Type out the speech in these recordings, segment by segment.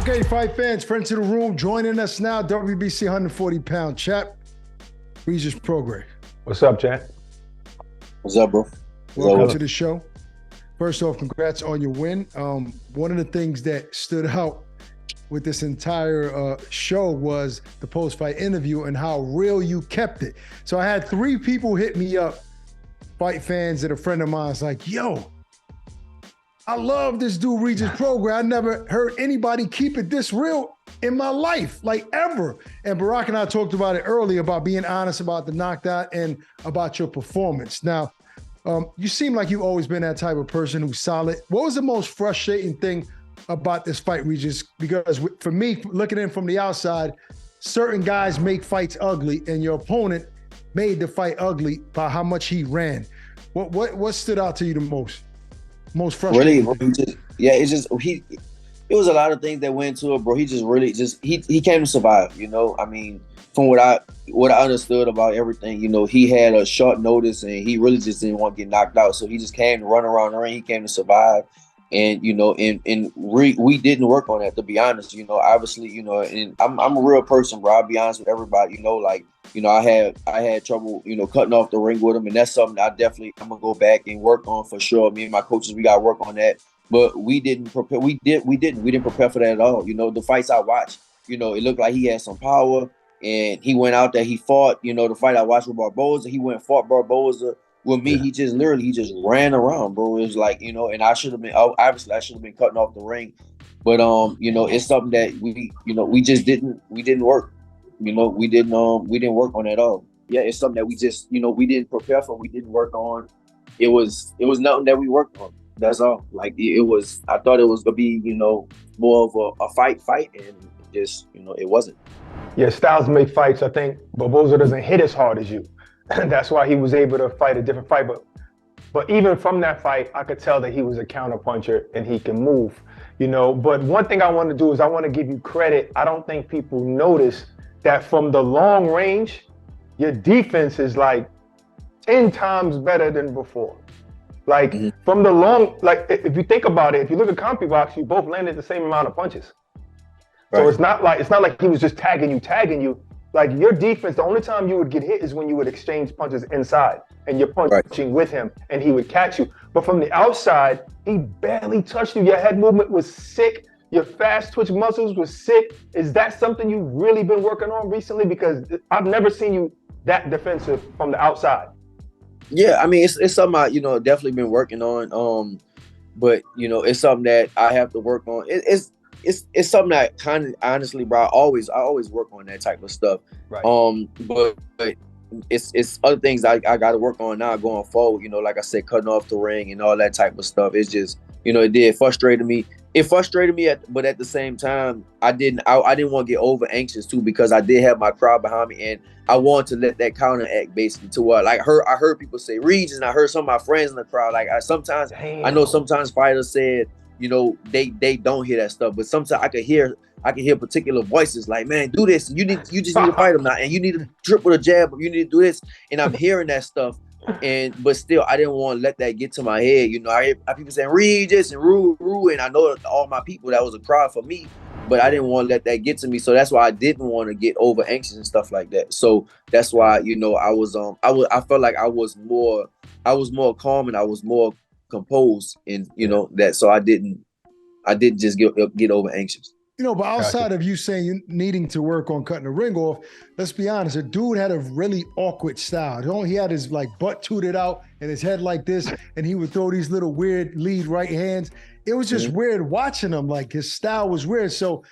Okay, fight fans, friends of the room, joining us now, WBC 140-pound champ, Regis Prograis. What's up, champ? What's up, bro? Welcome to the show. First off, congrats on your win. One of the things that stood out with this entire show was the post-fight interview and how real you kept it. So I had 3 people hit me up, fight fans that a friend of mine was like, yo, I love this dude, Regis Prograis. I never heard anybody keep it this real in my life, like ever. And Barack and I talked about it earlier about being honest about the knockdown and about your performance. Now, you seem like you've always been that type of person who's solid. What was the most frustrating thing about this fight, Regis? Because for me, looking in from the outside, certain guys make fights ugly, and your opponent made the fight ugly by how much he ran. What stood out to you the most? Most frustrating? Really, it was a lot of things that went into it, bro. He came to survive, you know. I mean, from what I understood about everything, you know, he had a short notice and he really just didn't want to get knocked out. So he just came to run around the ring. He came to survive. And, you know, we didn't work on that, to be honest, you know. Obviously, you know, and I'm a real person, bro. I'll be honest with everybody, you know, like, you know, I had trouble, you know, cutting off the ring with him, and that's something I'm gonna go back and work on for sure. Me and my coaches, we gotta work on that. But we didn't prepare. We didn't prepare for that at all. You know, the fights I watched, you know, it looked like he had some power, and he went out there, he fought. You know, the fight I watched with Barboza, he went and fought Barboza. With me, he just ran around, bro. It was like, you know, and I should have been cutting off the ring, but you know, it's something that we just didn't work. You know, we didn't work on it at all. Yeah, it's something that we didn't prepare for. We didn't work on. It was nothing that we worked on. That's all. Like I thought it was gonna be, you know, more of a fight, and just, you know, it wasn't. Yeah, styles make fights. I think Barboza doesn't hit as hard as you. That's why he was able to fight a different fight. But even from that fight, I could tell that he was a counterpuncher and he can move, you know. But one thing I want to do is I want to give you credit. I don't think people notice that from the long range, your defense is like 10 times better than before. Like from the long, like if you think about it, if you look at CompuBox, you both landed the same amount of punches. Right. So it's not like he was just tagging you. Like your defense, the only time you would get hit is when you would exchange punches inside and you're punching with him and he would catch you. But from the outside, he barely touched you. Your head movement was sick. Your fast twitch muscles was sick. Is that something you've really been working on recently? Because I've never seen you that defensive from the outside. Yeah, I mean, it's something I, you know, definitely been working on. But, you know, it's something that I have to work on. It's something that kind of, honestly, bro, I always work on that type of stuff. Right. But it's other things I got to work on now going forward. You know, like I said, cutting off the ring and all that type of stuff. It's just, you know, it frustrated me. It frustrated me, but at the same time, I didn't want to get over anxious too, because I did have my crowd behind me, and I wanted to let that counteract basically to what I heard people say Regis, and I heard some of my friends in the crowd. Like I know sometimes fighters said, you know, they don't hear that stuff, but sometimes I could hear particular voices like, man, do this. You just need to fight him now, and you need to trip with a jab, or you need to do this. And I'm hearing that stuff, but still, I didn't want to let that get to my head. You know, I hear people saying Regis and Rue, and I know all my people, that was a crowd for me, but I didn't want to let that get to me. So that's why I didn't want to get over anxious and stuff like that. So that's why, you know, I felt like I was more calm and I was more composed, and you know that. So I didn't just get over anxious. You know, but outside of you saying you needing to work on cutting the ring off, let's be honest, the dude had a really awkward style. He had his like butt tooted out and his head like this, and he would throw these little weird lead right hands. It was just weird watching him. Like his style was weird. So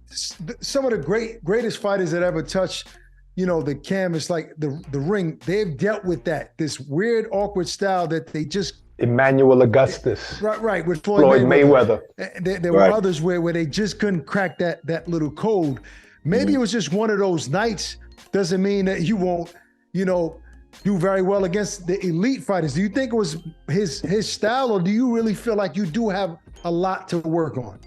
some of the greatest fighters that ever touched, you know, the canvas, like the ring, they've dealt with that. This weird, awkward style that they just Emmanuel Augustus. Right. With Floyd Mayweather. There were others where they just couldn't crack that little code. Maybe it was just one of those nights. Doesn't mean that you won't, you know, do very well against the elite fighters. Do you think it was his style, or do you really feel like you do have a lot to work on?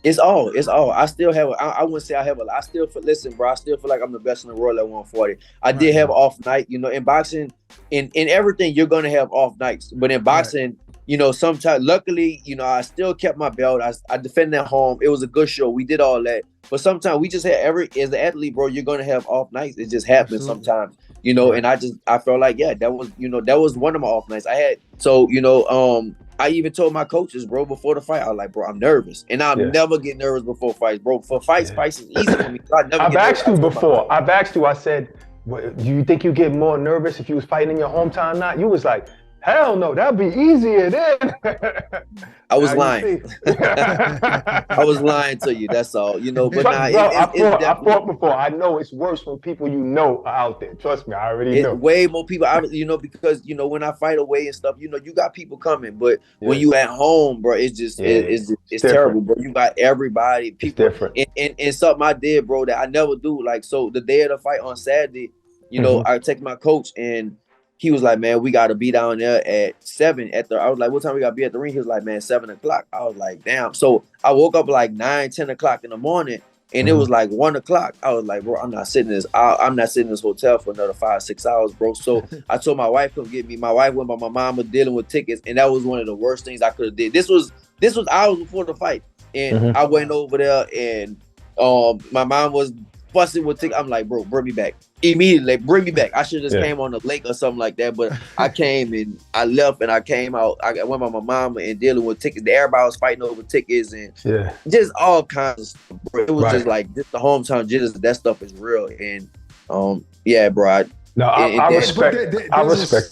It's all. I still have. I wouldn't say I have a lot. I still feel. Listen, bro. I still feel like I'm the best in the world at 140. I did have an off night. You know, in boxing, in everything, you're gonna have off nights. But in boxing, you know, sometimes, luckily, you know, I still kept my belt. I defended at home. It was a good show. We did all that. But sometimes we just had as an athlete, bro, you're going to have off nights. It just happens sometimes, you know, and I felt like, yeah, that was one of my off nights I had. So, you know, I even told my coaches, bro, before the fight, I was like, bro, I'm nervous. And I'll never get nervous before fights, bro. For fights is easy for me. I've asked you before. I said, do you think you get more nervous if you was fighting in your hometown or not? You was like, hell no, that'd be easier then. I was lying. I was lying to you. That's all. You know, but I fought before. I know it's worse when people you know are out there. Trust me, I already know. Way more people, you know, because, you know, when I fight away and stuff, you know, you got people coming. But when you at home, bro, it's just it's terrible, bro. You got everybody. People, it's different. And something I did, bro, that I never do. Like, so the day of the fight on Saturday, you know, I text my coach and he was like, man, we got to be down there at 7 I was like, what time we got to be at the ring? He was like, man, 7 o'clock. I was like, damn. So I woke up like 9, 10 o'clock in the morning and it was like 1 o'clock. I was like, bro, I'm not sitting in this hotel for another 5, 6 hours, bro. So I told my wife, come get me. My wife went by my mama dealing with tickets. And that was one of the worst things I could have did. This was hours before the fight. And I went over there and my mom was fussing with tickets. I'm like, bro, bring me back. Immediately, bring me back. I should have just came on the lake or something like that. But I came and I left and I came out. I went by my mama and dealing with tickets. Everybody was fighting over tickets and just all kinds of stuff, bro. It was just like just the hometown jitters. That stuff is real. And yeah, bro. I respect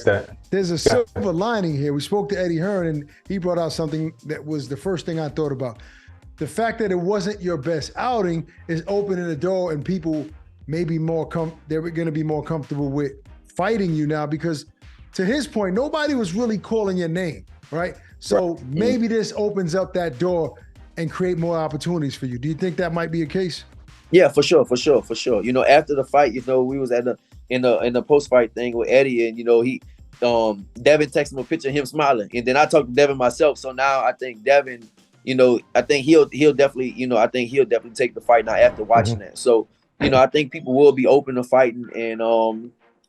that. There's a silver lining here. We spoke to Eddie Hearn and he brought out something that was the first thing I thought about. The fact that it wasn't your best outing is opening the door and people maybe they're going to be more comfortable with fighting you now because to his point, nobody was really calling your name, right? So maybe this opens up that door and create more opportunities for you. Do you think that might be a case? Yeah, for sure. You know, after the fight, you know, we was in the post-fight thing with Eddie and, you know, Devin texted him a picture of him smiling. And then I talked to Devin myself. So now I think Devin, you know, I think he'll definitely, you know, take the fight now after watching that. So, you know, I think people will be open to fighting, and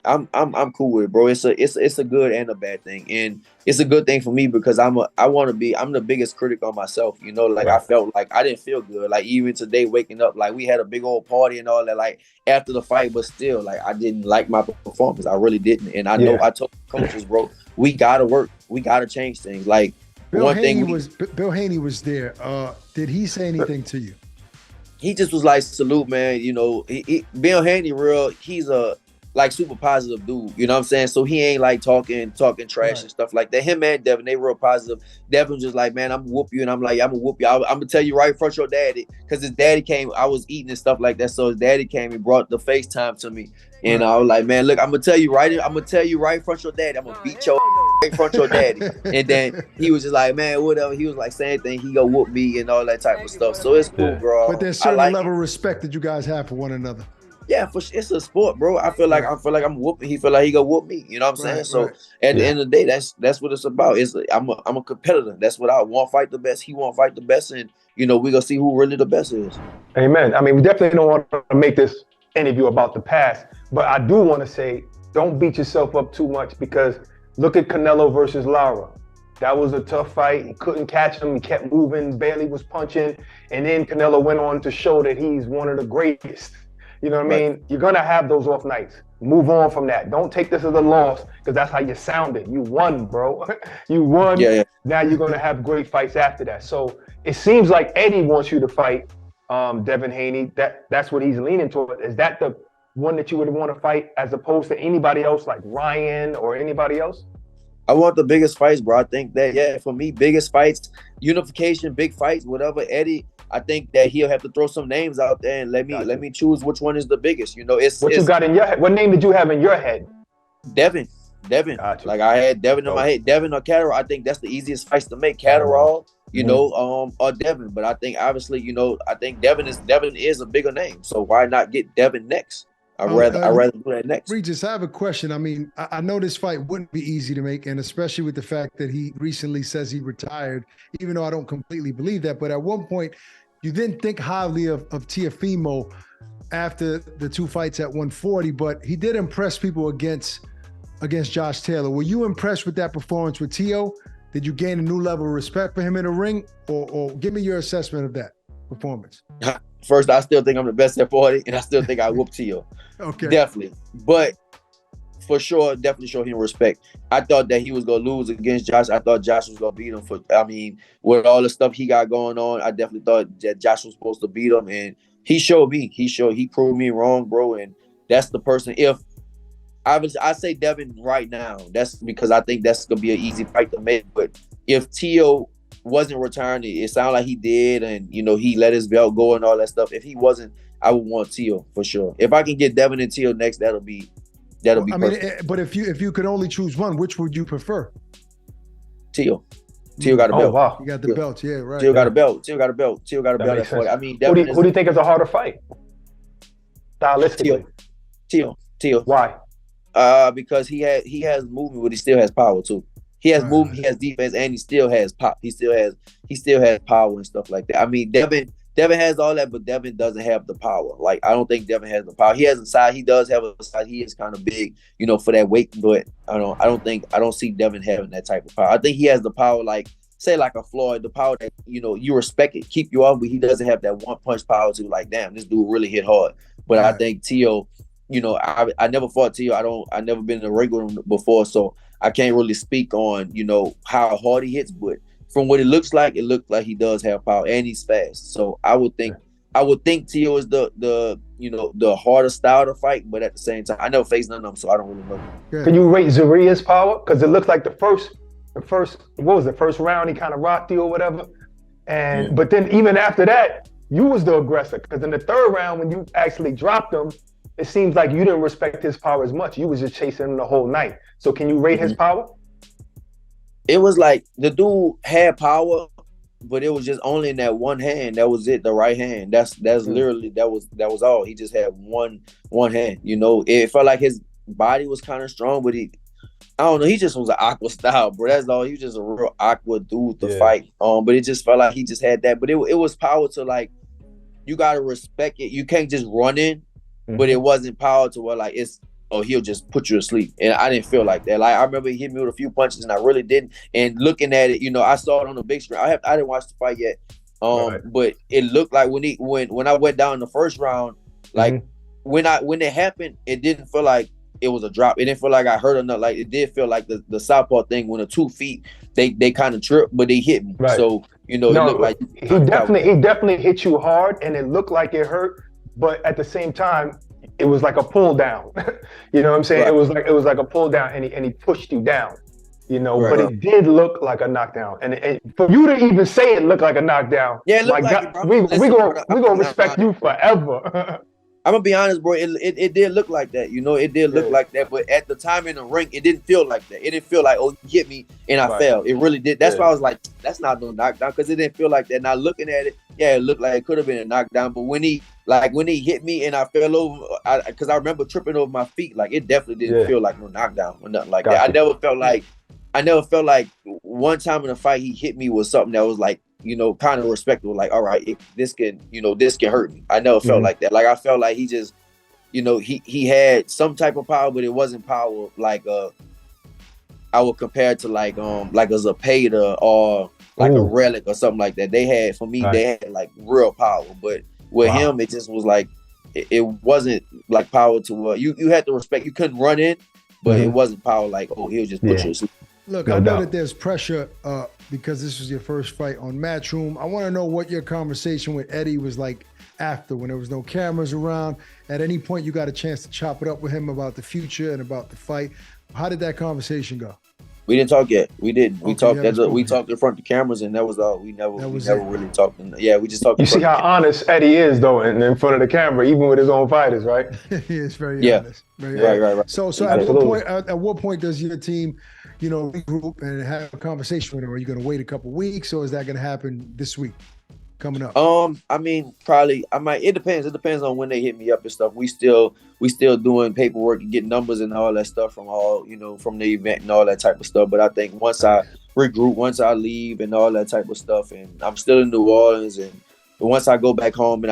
I'm cool with it, bro. It's a good and a bad thing, and it's a good thing for me because I'm the biggest critic on myself. You know, like I felt like I didn't feel good. Like even today, waking up, like we had a big old party and all that, like after the fight, but still, like I didn't like my performance. I really didn't, and I know I told coaches, bro, we gotta work, we gotta change things. Like Bill Haney was there. Did he say anything to you? He just was like, salute, man. You know, Bill Haney, he's a like super positive dude. You know what I'm saying? So he ain't like talking trash and stuff like that. Him and Devin, they real positive. Devin just like, man, I'm gonna whoop you. And I'm like, I'm gonna whoop you. I'm gonna tell you right in front of your daddy. Because his daddy came, I was eating and stuff like that. So his daddy came and brought the FaceTime to me. And I was like, man, look, I'm gonna tell you right in front of your daddy. I'm gonna beat your right in front of your daddy. And then he was just like, man, whatever. He was like saying things, he gonna whoop me and all that type of stuff. So it's cool, bro. But there's certain level of respect that you guys have for one another. Yeah, it's a sport, bro. I feel like I'm whooping. He feel like he gonna whoop me. You know what I'm saying? So at the end of the day, that's what it's about. I'm a competitor. That's what I want. Fight the best. He want to fight the best, and you know we gonna see who really the best is. Amen. I mean, we definitely don't want to make this interview about the past, but I do want to say, don't beat yourself up too much because look at Canelo versus Lara. That was a tough fight. He couldn't catch him. He kept moving. Bailey was punching, and then Canelo went on to show that he's one of the greatest. You know what I mean? You're going to have those off nights. Move on from that. Don't take this as a loss because that's how you sounded. You won, bro. You won. Yeah. Now you're going to have great fights after that. So it seems like Eddie wants you to fight Devin Haney. That's what he's leaning toward. Is that the one that you would want to fight as opposed to anybody else like Ryan or anybody else? I want the biggest fights, bro. I think that, for me, biggest fights, unification, big fights, whatever. Eddie, I think that he'll have to throw some names out there and let me choose which one is the biggest. You know, you got in your head? What name did you have in your head? Devin. Gotcha. Like I had Devin in my head. Devin or Catterall. I think that's the easiest fights to make. Catterall, you know, or Devin. But I think obviously, you know, I think Devin is a bigger name. So why not get Devin next? I'd rather do that next. Regis, I have a question. I mean, I know this fight wouldn't be easy to make, and especially with the fact that he recently says he retired, even though I don't completely believe that. But at one point, you didn't think highly of Teofimo after the two fights at 140, but he did impress people against Josh Taylor. Were you impressed with that performance with Teo? Did you gain a new level of respect for him in the ring, or give me your assessment of that performance? First, I still think I'm the best at 40, and I still think I whooped Tio. Okay. Definitely. But for sure, definitely show him respect. I thought that he was going to lose against Josh. I thought Josh was going to beat him. With all the stuff he got going on, I definitely thought that Josh was supposed to beat him. And he showed me. He proved me wrong, bro. And that's the person. If I say Devin right now, that's because I think that's going to be an easy fight to make. But if Tio wasn't retiring, it sounded like he did, and, he let his belt go and all that stuff. If he wasn't, I would want Tio for sure. If I can get Devin and Tio next, that'll be perfect. But if you could only choose one, which would you prefer? Tio. Tio got a belt. Oh, wow. You got the belt, yeah, right. Tio got a belt. Tio got a belt. Tio got a belt. Who do you think is a harder fight? Stylistically. Tio. Why? Because he has movement, but he still has power too. He has movement, he has defense, and he still has pop. He still has power and stuff like that. Devin has all that, but Devin doesn't have the power. Like, I don't think Devin has the power. He has a side. He does have a side. He is kind of big, for that weight. But I don't see Devin having that type of power. I think he has the power, like, say, like a Floyd, the power that, you respect it, keep you off, but he doesn't have that one punch power to, like, damn, this dude really hit hard. But I think Tio, I never fought Tio. I never been in a ring with him before, so I can't really speak on, how hard he hits, but from what it looked like he does have power and he's fast. So I would think Tio is the harder style to fight, but at the same time, I never faced none of them, so I don't really know. Yeah. Can you rate Zaria's power? Because it looked like the first round he kind of rocked you or whatever, but then even after that, you was the aggressor. Because in the third round, when you actually dropped him, it seems like you didn't respect his power as much. You was just chasing him the whole night. So can you rate his power? It was like the dude had power, but it was just only in that one hand. That was it, the right hand. That's literally that was all. He just had one hand. It felt like his body was kind of strong, but I don't know. He just was an aqua style, bro. That's all. He was just a real aqua dude to fight. But it just felt like he just had that. But it was power to, like, you gotta respect it. You can't just run in, but it wasn't power to where, like, he'll just put you to sleep. And I didn't feel like that. Like, I remember he hit me with a few punches and I really didn't. And looking at it, I saw it on the big screen. I didn't watch the fight yet. But it looked like when I went down the first round, like when it happened, it didn't feel like it was a drop. It didn't feel like I hurt enough. Like, it did feel like the southpaw thing when the 2 feet, they kind of tripped, but they hit me. Right. So, it looked like he definitely hit you hard and it looked like it hurt, but at the same time, it was like a pull down. You know what I'm saying? Right. It was like a pull down, and he pushed you down. But it did look like a knockdown. And for you to even say it looked like a knockdown, yeah, my God, we gonna respect you forever. I'm gonna be honest, bro. It did look like that, It did look like that, but at the time in the ring, it didn't feel like that. It didn't feel like, oh, he hit me and I fell. It really did. That's why I was like, that's not no knockdown, because it didn't feel like that. Now looking at it, yeah, it looked like it could have been a knockdown. But when he hit me and I fell over, because I remember tripping over my feet, like, it definitely didn't feel like no knockdown or nothing like that. I never felt like one time in a fight he hit me with something that was like, kind of respectable. Like, all right, this can hurt me. I never felt like that. Like, I felt like he just, he had some type of power, but it wasn't power like I would compare it to like a Zapata or like a Relic or something like that. They had like real power, but with him, it just was like it wasn't like power to you had to respect. You couldn't run in, but it wasn't power like, oh, he'll just put you to sleep. Look, I know that there's pressure because this was your first fight on Matchroom. I want to know what your conversation with Eddie was like after, when there was no cameras around. At any point, you got a chance to chop it up with him about the future and about the fight. How did that conversation go? We didn't talk yet. We didn't. We talked. We talked in front of the cameras, and that was all. We never really talked. Yeah, we just talked. You see how honest Eddie is, though, in front of the camera, even with his own fighters, right? He is very honest. Right. So at what point does your team, regroup and have a conversation with him? Are you going to wait a couple of weeks, or is that going to happen this week coming up? Probably. I might. It depends. It depends on when they hit me up and stuff. We still doing paperwork and getting numbers and all that stuff from all, from the event and all that type of stuff. But I think once I regroup, once I leave and all that type of stuff, and I'm still in New Orleans, and once I go back home and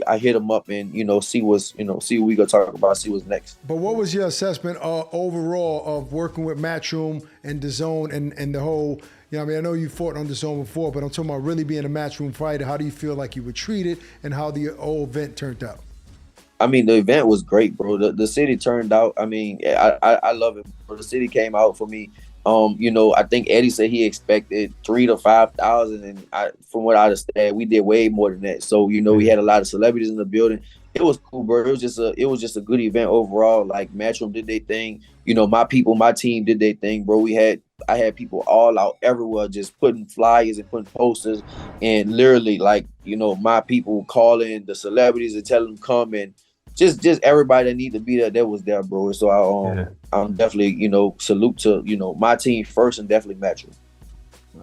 I hit them up and see what we gonna talk about, see what's next. But what was your assessment overall of working with Matchroom and DAZN and the whole You know, I mean, I know you fought on DAZN before, but I'm talking about really being a matchroom fighter. How do you feel like you were treated, and how the whole event turned out? I mean, the event was great, bro. The city turned out. I mean, I love it, bro. The city came out for me. You know, I think Eddie said he expected 3,000 to 5,000, and from what I understand, we did way more than that. So, you know, we had a lot of celebrities in the building. It was cool, bro. It was just a good event overall. Like, Matchroom did their thing. You know, my people, my team did their thing, bro. I had people all out everywhere, just putting flyers and putting posters, and literally, like, you know, my people calling the celebrities and telling them come, and just everybody that need to be there, that was there, bro. So I'm definitely, you know, salute to, you know, my team first, and definitely Matchroom.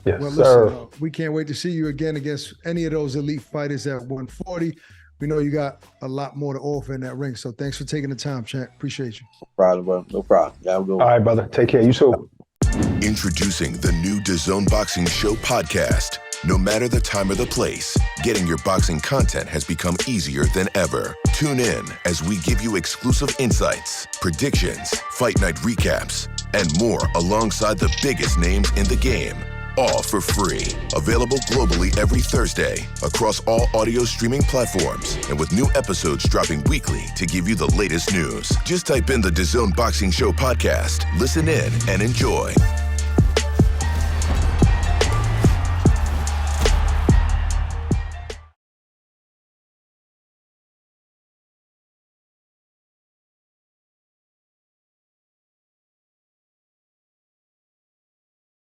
Yes, well, sir. listen, we can't wait to see you again against any of those elite fighters at 140. We know you got a lot more to offer in that ring. So thanks for taking the time, champ. Appreciate you. No problem, bro. No problem. Y'all go. All right, brother. Take care. You too. Introducing the new DAZN Boxing Show podcast. No matter the time or the place, getting your boxing content has become easier than ever. Tune in as we give you exclusive insights, predictions, fight night recaps, and more alongside the biggest names in the game. All for free. Available globally every Thursday across all audio streaming platforms, and with new episodes dropping weekly to give you the latest news. Just type in the DAZN Boxing Show podcast, listen in, and enjoy.